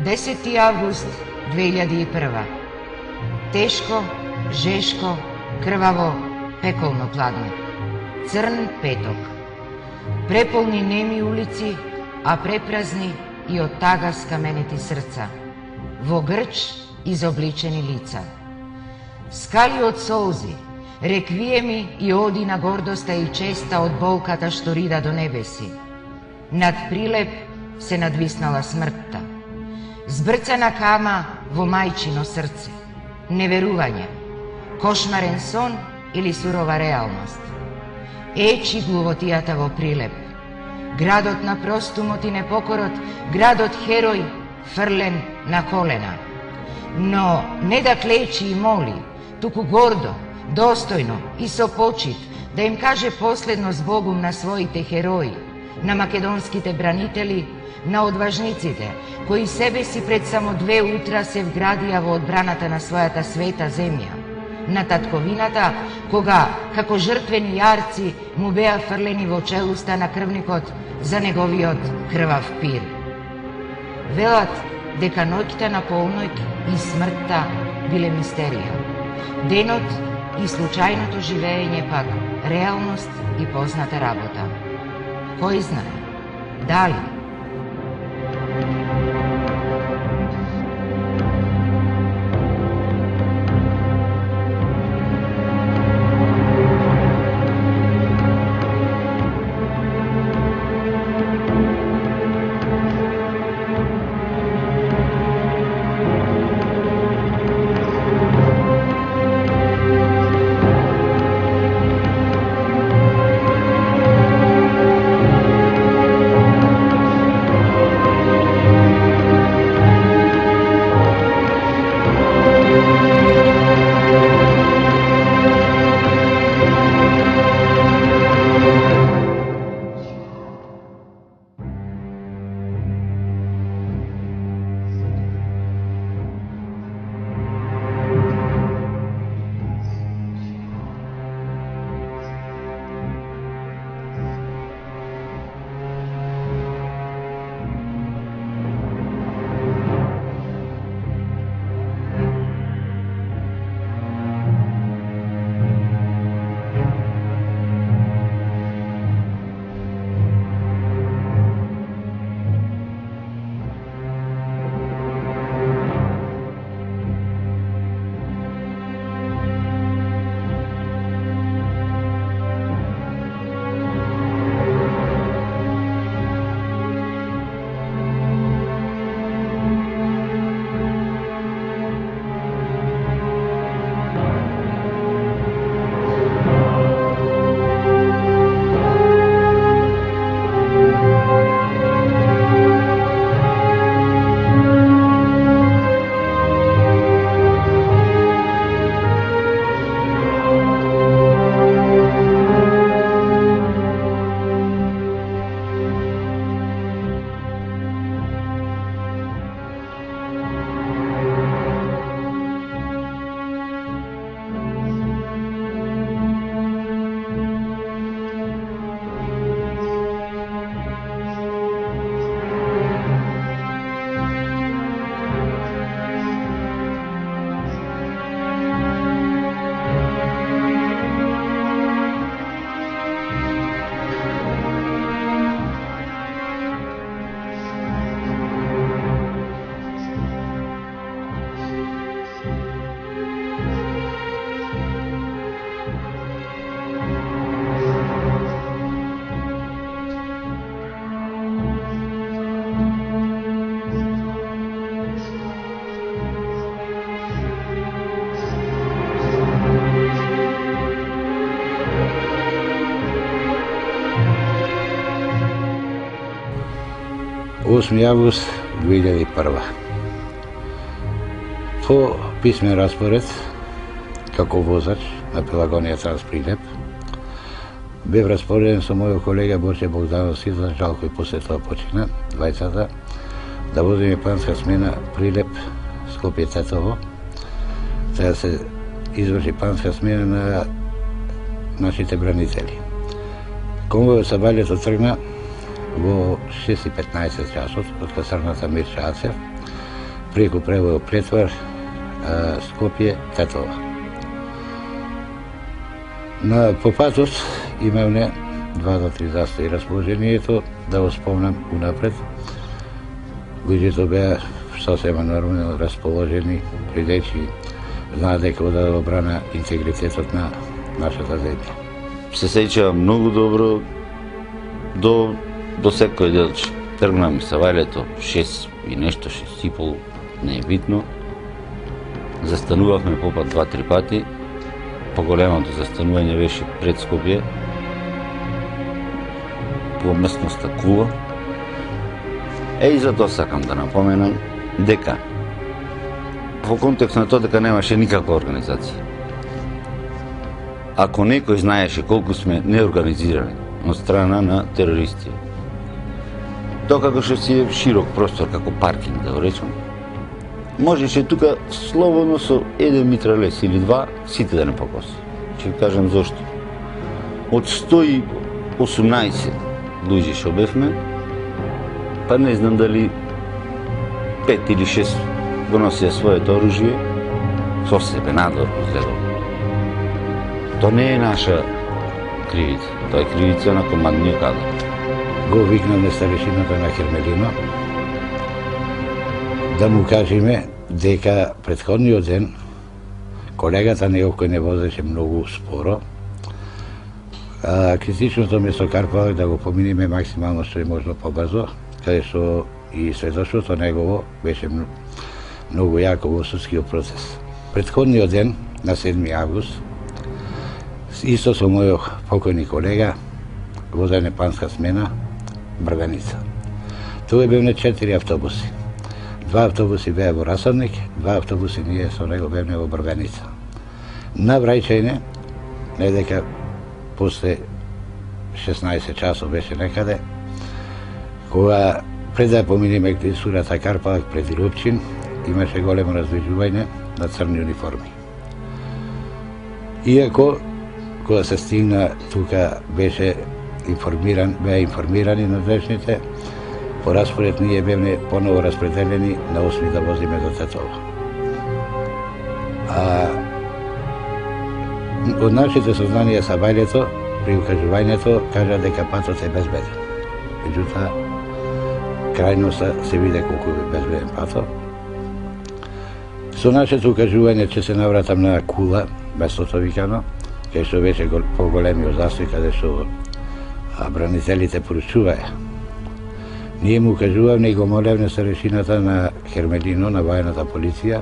10. август 2001. Тешко, жешко, крваво, пеколно пладне. Црн петок. Преполни неми улици, а препразни и од тага скаменети срца. Во грч изобличени лица. Скали од солзи, реквиеми и оди на гордоста и честа од болката што рида до небеси. Над Прилеп се надвиснала смртта. Збрцана кама во мајчино срце. Неверување, кошмарен сон или сурова реалност. Ечи глувотијата во Прилеп. Градот на простумот и непокорот, градот херој, фрлен на колена. Но не да клечи и моли, туку гордо, достојно и со почит да им каже последно збогум на своите херои, на македонските бранители, на одважниците, кои себе си пред само 2 утра се вградија во одбраната на својата света земја, на татковината, кога, како жртвени јарци, му беа фрлени во челуста на крвникот за неговиот крвав пир. Велат дека ноќта на полноќ и смртта биле мистерија. Денот и случајното живење пак реалност и позната работа. Кој знае? Дали? Осми август 2001. По писмен распоред, како возач на Пелагонија Транс-Прилеп, бев распореден со мојот колега Борче Богдановски, за жалко и после тоа почина, двајцата, да возиме панска смена Прилеп, Скопје Тетово, да се изврши панска смена на нашите бранители. Конвојот со Балјето тргна во 6:15 часот од касарната Мирча Ацев преку превој Претвар, Скопје, Тетова. По патот имавме 2 до 3 застои. Расположението, да го спомнам унапред, луѓето беа сосема нормално расположени, бидејќи знаат дека да обрана интегритетот на нашата земја. Се сеќавам многу добро до секој делче. Тргнам со вајлето 6 и нешто, 6,5, не е битно. Застанувавме по пат 2-3 пати. Поголемото застанување беше пред Скопје, по местноста Кула. И затоа сакам да напоменам дека во контекст на тоа дека немаше никаква организација. Ако некој знаеше колку сме неорганизирани од страна на терористи, тоа како што си е широк простор, како паркинг, да го речем, можеше тука слободно со еден митралес или 2 сите да не покоси. Ќе ви кажам зошто. Од 118 луѓе што бевме, па не знам дали 5 или 6 го носија своето оружје со себе надвор изгледал. Тоа не е наша кривица, тоа е кривица на командниот кадар. Го викнаме старешината на Хермелино да му кажеме дека претходниот ден колегата негов кој не возеше многу споро, критичното место Карпалак да го поминеме максимално што е можно побрзо, каде што и сведоштвото негово беше многу јако во судскиот процес. Претходниот ден, на 7 август, исто со мојот покојни колега, возене панска смена, Брганица. Тоа бевне 4 автобуси. 2 автобуси беа во Расадник, 2 автобуси ние со него бевне во Брганица. На враќање, не дека после 16 часов беше некаде, кога пред да поминеме клисурата Карпалак пред Илупчин, имаше големо раздвижување на црни униформи. Иако, кога се стигна тука беа информирани надлежните, по распоред ние бевме поново распределени на 8 да возиме до Тетова. Од нашите сознанија со вајлето, при укажувањето, кажа дека патот е безбеден. Меѓутоа, крајноста се виде колку е безбеден патот. Со нашето укажување че се навратам на Кула, местото викано, кај што беше поголемиот застој, каде што бранителите поручуваја. Ние му укажувавме и го молевме старешината на Хермелино, на војната полиција,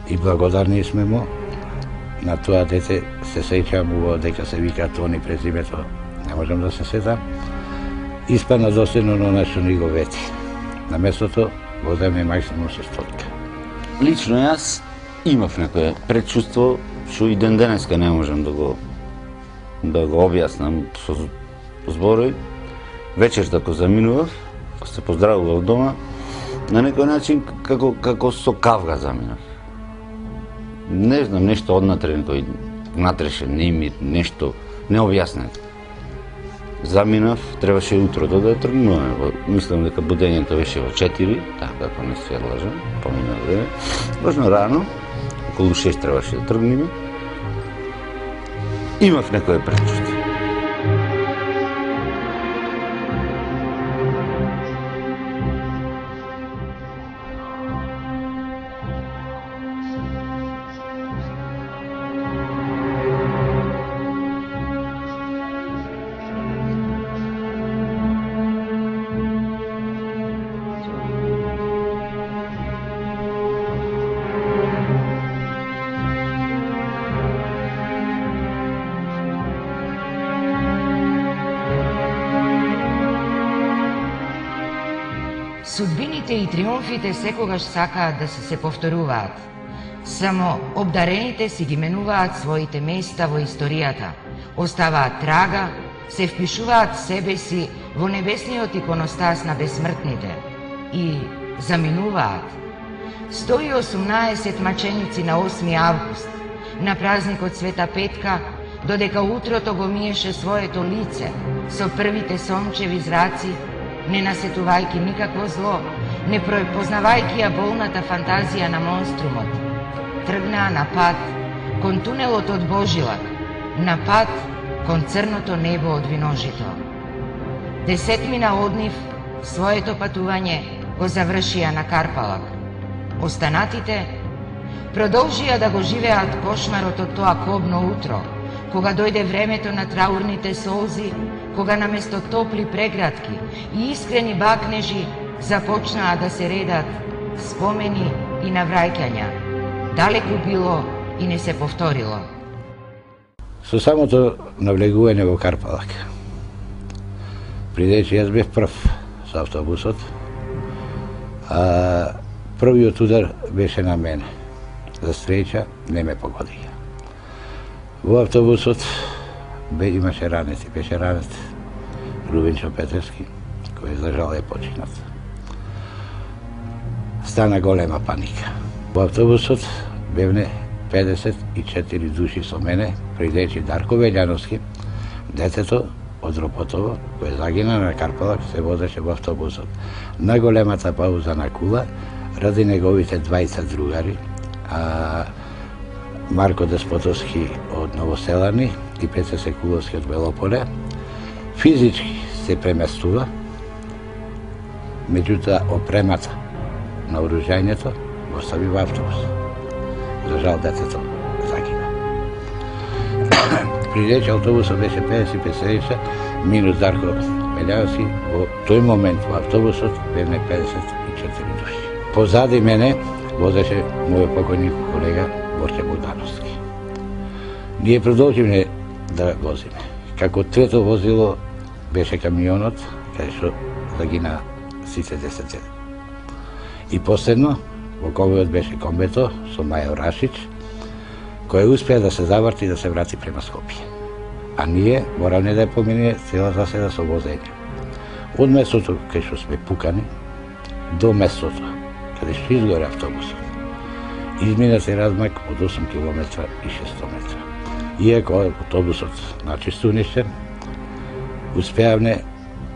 и благодарни сме му на тоа дете. Се сеќавам дека се вика Тони презимето, не можам да се сетам. Испана достојно на она што ни го вети. На местото воземе максимум со стотка. Лично јас имав некое предчувство што и ден денеска не можам да го објаснам со зборови. Вечерта кога заминував, кога се поздравував дома, на некој начин како со кавга заминав. Не знам, нешто однатре, некој внатрешен немир, нешто необјаснено. Заминав, требаше утрото да тргнуваме. Мислам дека будењето беше во 4, така ако не се лажам, помина време. Важно рано, околу 6 требаше да тргнеме. Имав некое предчувство. Судбините и триумфите секогаш сакаат да се повторуваат. Само обдарените си ги менуваат своите места во историјата, оставаат трага, се впишуваат себе си во небесниот иконостас на бесмртните и заминуваат. 118 маченици на 8 август, на празникот Света Петка, додека утрото го миеше своето лице со првите сончеви зраци, не насетувајќи никакво зло, не препознавајќи ја болната фантазија на монструмот, тргнаа на пат кон тунелот од Божилак, на пат кон црното небо од Виножито. Десетмина од нив своето патување го завршија на Карпалак. Останатите продолжија да го живеат кошмарот од тоа кобно утро, кога дојде времето на траурните солзи, кога наместо топли прегратки и искрени бакнежи започнаа да се редат спомени и навраќања. Далеку било и не се повторило. Со самото навлегување во Карпалак, бидејќи јас бев прв со автобусот, а првиот удар беше на мене. За среќа не ме погодија. Во автобусот имаше ранети, беше ранет Любинчо Петерски, кој за жал е починат. Стана голема паника. Во автобусот бевне 54 души со мене, придејќи Дарко Велјановски, детето од Ропотово, кој загина на Карпалак, се возеше во автобусот. На големата пауза на Кула, ради неговите 20 другари, Марко Деспотовски од Новоселани и Петре Секуловски од Белополе, физички се преместува, меѓутоа опремата на оружјањето го остави во автобус. За жал детето загина. Придејќи автобусот беше 55 седица, минус Дарко Велјановски, во тој момент во автобусот бевне 54 души. Позади мене возеше мојот покојник колега Борче Богдановски. Ние продолживме да возиме. Како трето возило беше камионот, каде што загина сите 10. И последно, во конвојот беше комбето со Мајо Рашич, кој успеа да се заврти и да се врати према Скопје. А ние моравме да помине целата седа со возење. Од местото кај што сме пукани до местото каде што изгоре автобусот, измина се размак од 8 км и 600 метра. Иако автобусот начисто уништен, успеавме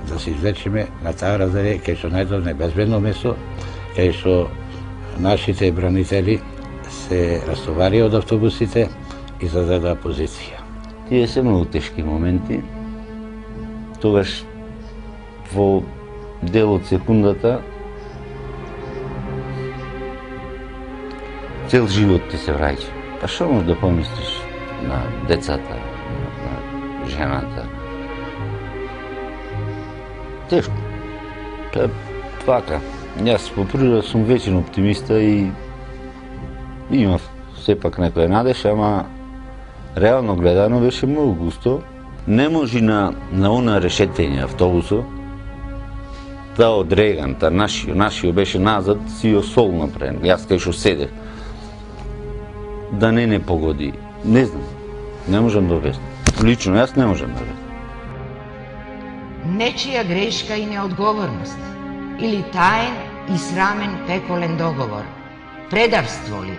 да се извлечеме на таа разделе кај што најдовме безбедно место, кај што нашите бранители се растоварија од автобусите и зазедаа позиција. Тие се многу тешки моменти. Тогаш во дел од секундата цел живот ти се враќа. Па што можеш да помислиш на децата, на жената? Тешко. Па така. Јас по природа сум вечен оптимиста и имав сепак некоја надеж, ама реално гледано беше многу густо. Не може на она решетење автобусо, та од Реган, та нашио беше назад, си ја сол направен. Јас кај што седев. Да не погоди. Не знам. Не можам да обяснам. Лично јас не можам да обяснам. Нечија грешка и неодговорност, или таен и срамен пеколен договор, предавство ли?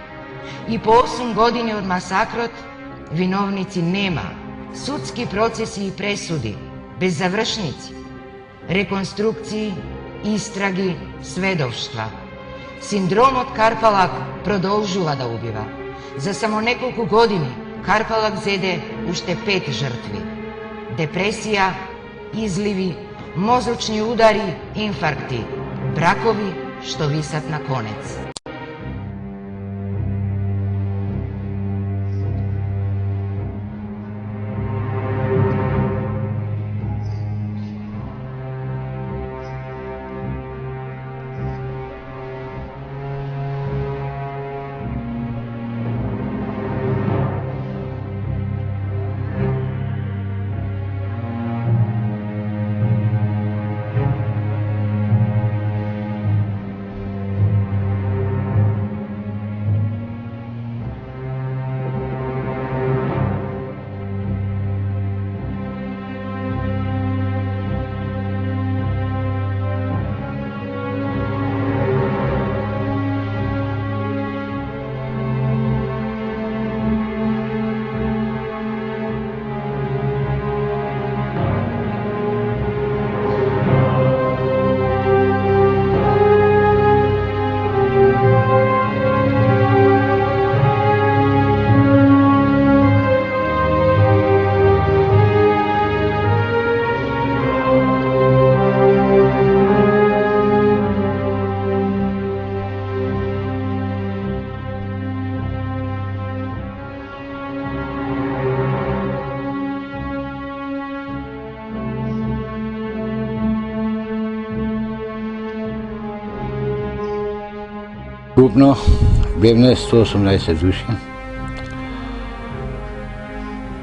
И по 8 години од масакрот, виновници нема, судски процеси и пресуди, без завршници, реконструкции, истраги, сведовштва. Синдромот Карпалак продолжува да убива. За само неколку години Карпалак зеде уште 5 жртви. Депресија, изливи, мозочни удари, инфаркти, бракови што висат на конец. Укупно бевне 118 души.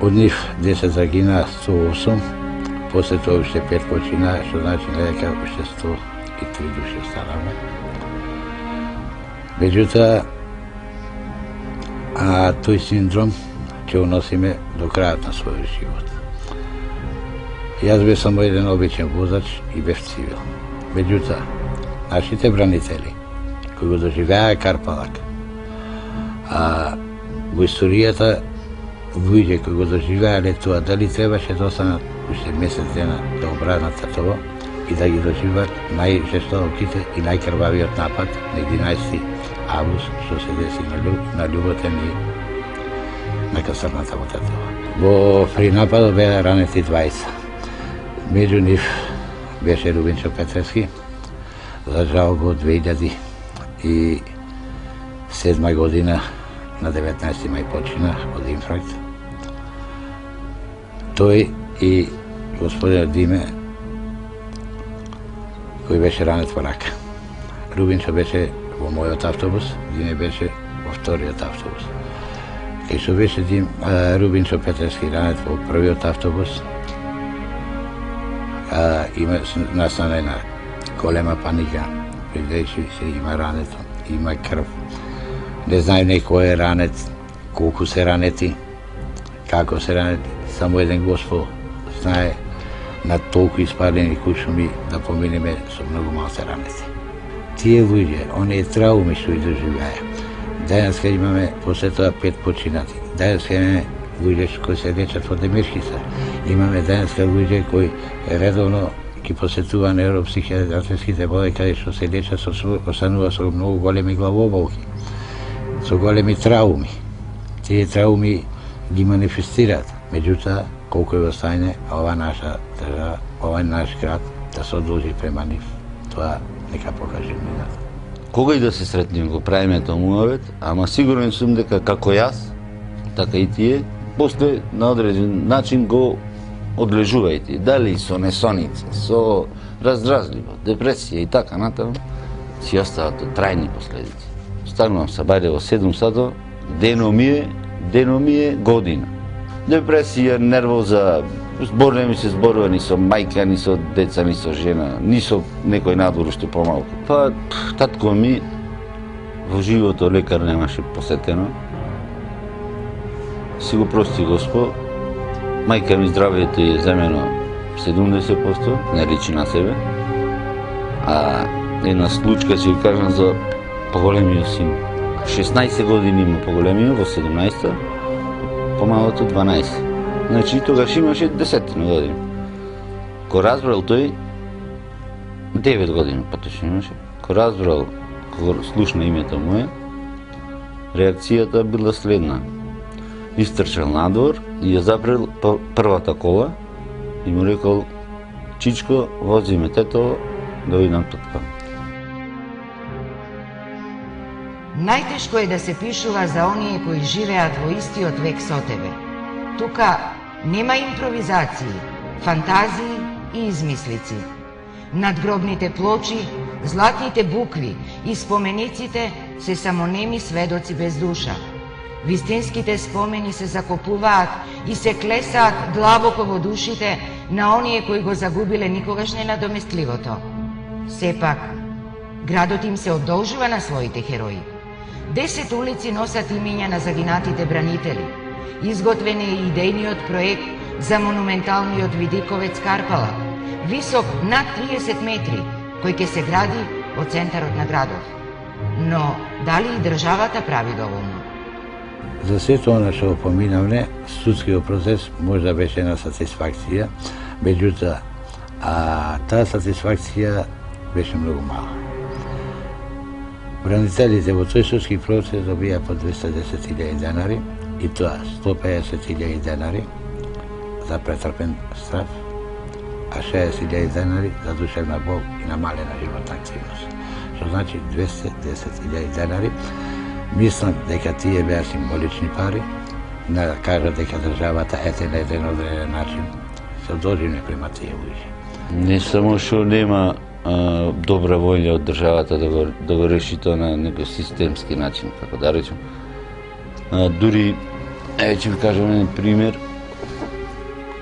Од нив 10 загинаа, 108, после тоа уште 5 починаа, што значи дека уште 103 души останавме. Меѓутоа, тој синдром ќе го носиме до крајот на својот живот. Јас бев само еден обичен возач и бев цивил. Меѓутоа, нашите бранители, кои го доживеа Карпалак, во историјата луѓе кои го доживеале тоа, дали требаше да останат уште месец дена да обранат тоа и да ги доживеат најжестоките и најкрвавиот напад на 11 август, што се деси на Љуботен и на касарната во Тетово. При нападот беа ранети 20. Меѓу нив беше Рубинчо Петрески, за жал во 2007 година на 19 мај почина од инфаркт. Тој и господинот Диме, кој беше ранет во рака. Рубинчо беше во мојот автобус, Диме беше во вториот автобус. Кај што беше Рубинчо Петрески ранет во првиот автобус, настана една голема паника, видејќи се има рането, има крв. Не знае некој е ранет, колку се ранети, како се ранети. Само еден Господ знае на толку испалени кучуми да поминеме со многу малце ранети. Тие луѓе, оние трауми што и доживеа. Денеска имаме после тоа 5 починати. Денеска имаме луѓе кои се лечат во Демиркица. Имаме денеска луѓе кои редовно ги посетува невропсихијатриските води каде што се лечат останува со многу големи главоболки, со големи трауми. Тие трауми ги манифестираат. Меѓутоа, колку е остане ова наша држава, овај наш град да се одложи према нив, тоа нека покаже мината. Кога и да се сретнем го правиме тоа муавет, ама сигурен сум дека како јас, така и тие, после на одреден начин го одлежувајте, дали со несоница, со раздразливо, депресија и така натаму, си остават трајни последици. Станувам се бајде во 7 сато, дено ми е година. Депресија, нервоза, збор ми се зборува ни со мајка, ни со деца, ни со жена, ни со некој надвор уште помалку. Па, татко ми во живото лекар немаше посетено. Си го прости Господ. Мајка ми здравието е земено 70%, не личи на себе. А една случка ќе ви кажам за поголемиот син. 16 години има поголемиот, во 17-та, помалото 12. Значи тогаш имаше 10 години. Ко разбрал тој, 9 години поточно имаше, ко разбрал, кога слушна името мое, реакцијата била следна. Истрчал надвор и ја запрел првата кола и му рекол: Чичко, вози ме Тетово да идам тука. Најтешко е да се пишува за оние кои живеат во истиот век со тебе. Тука нема импровизации, фантазии и измислици. Надгробните плочи, златните букви и спомениците се само неми сведоци без душа. Вистинските спомени се закопуваат и се клесаат длабоко во душите на оние кои го загубиле никогаш ненадоместливото. Сепак, градот им се одолжува на своите херои. 10 улици носат имиња на загинатите бранители. Изготвен е и идејниот проект за монументалниот видиковец Карпалак, висок над 30 метри, кој ќе се гради во центарот на градот. Но дали и државата прави доволно? За сето она што поминавме, судскиот процес може да беше една сатисфакција, меѓутоа, таа сатисфакција беше многу мала. Бранителите во тој судски процес добија по 210.000 денари, и тоа 150.000 денари за претрпен страф, а 60.000 денари за душевна бол и намалена животна активност. Што значи 210.000 денари. Мислам дека тие беа символични пари, да кажа дека државата ете на еден одреден начин се должиме према тие луѓе. Не само што нема добра волја од државата да го реши тоа на некој системски начин, како да речем. Дури, ќе ви кажам еден пример,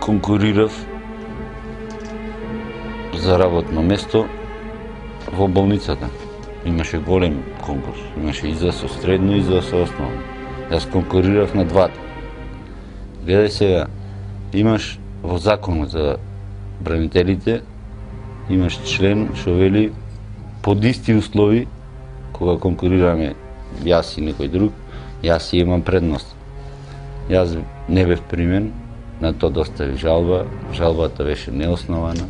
конкурирав за работно место во болницата. Имаше голем конкурс, имаше и за со средно и за со основно. Јас конкурирав на двата. Гледај сега, имаш во законот за бранителите, имаш член што вели под исти услови, кога конкурираме јас и некој друг, јас имам предност. Јас не бев примен, на тоа достави жалба, жалбата беше неоснована,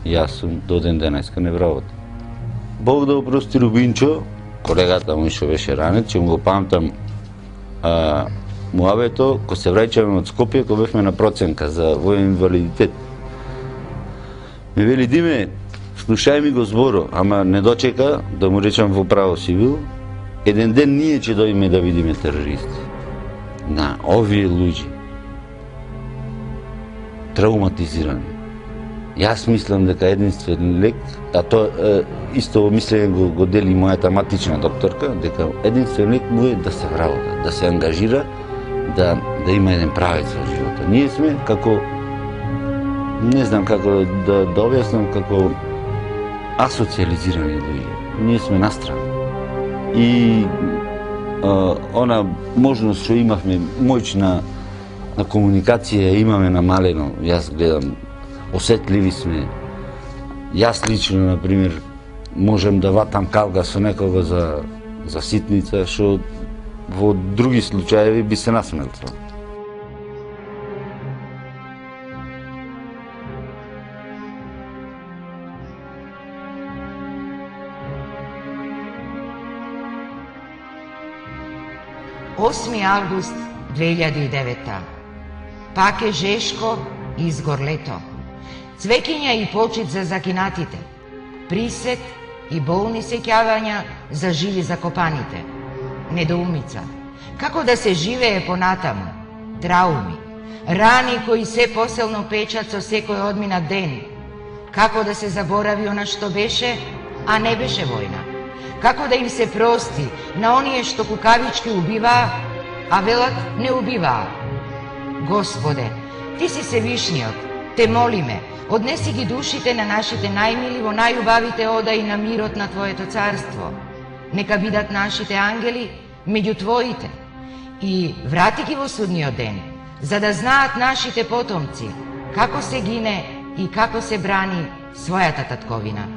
јас сум до ден денеска не вработен. Бог да опрости Рубинчо, колегата му што беше ранет, ќе му го памтам муабето, ко се враќаме од Скопје, ко бевме на проценка за воен инвалидитет. Ми вели, Диме, слушај ми го зборо, ама не дочека, да му речам во право си бил, еден ден ние ќе дојдеме да видиме терористи. На овие луѓе, травматизирани. Јас мислам дека единствен лек, а тоа исто мислење го дели мојата матична докторка, дека единствен лек му е да се вработа, да се ангажира, да има еден правец во живота. Ние сме како, не знам како да објаснам, како асоциализирани луѓе. Ние сме настрана. И она можност што имавме моќ на комуникација имаме намалено. Јас гледам, осетливи сме. Јас лично, например, можем да ватам калга со некого за ситница, што во други случаеви би се насмел тоа. Осми август 2009. Пак е Жешко и изгор лето. Цвекиња и почит за закинатите. Присет и болни сеќавања за живи закопаните. Недоумица. Како да се живее понатаму? Трауми. Рани кои се поселно печат со секој одминат ден. Како да се заборави она што беше, а не беше војна? Како да им се прости на оние што кукавички убиваа, а велат не убиваа? Господе, Ти си Севишниот, те молиме, однеси ги душите на нашите најмили во најубавите одаи на мирот на Твоето царство. Нека бидат нашите ангели меѓу Твоите и врати ги во судниот ден, за да знаат нашите потомци како се гине и како се брани својата татковина.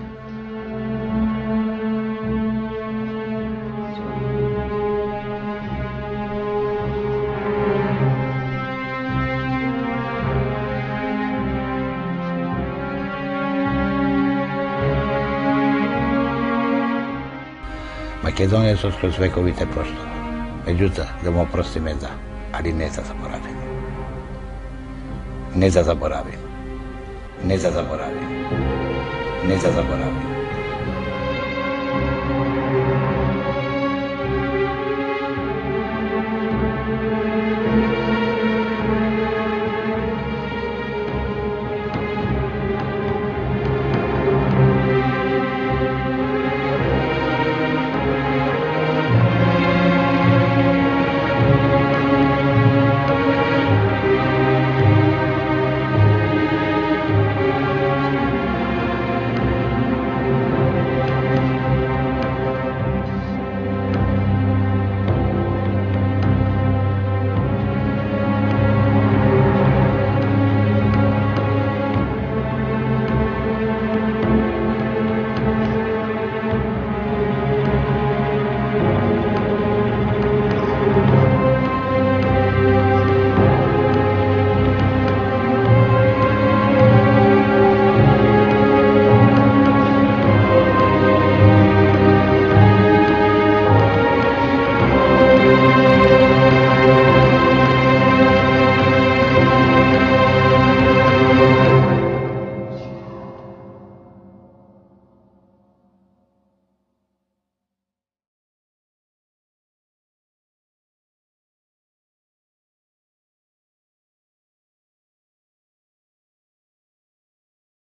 Македонија со скроз вековите проштува. Меѓутоа, да му опростиме да, али не да заборавим. Не да заборавим. Не да заборавим. Не да заборавим.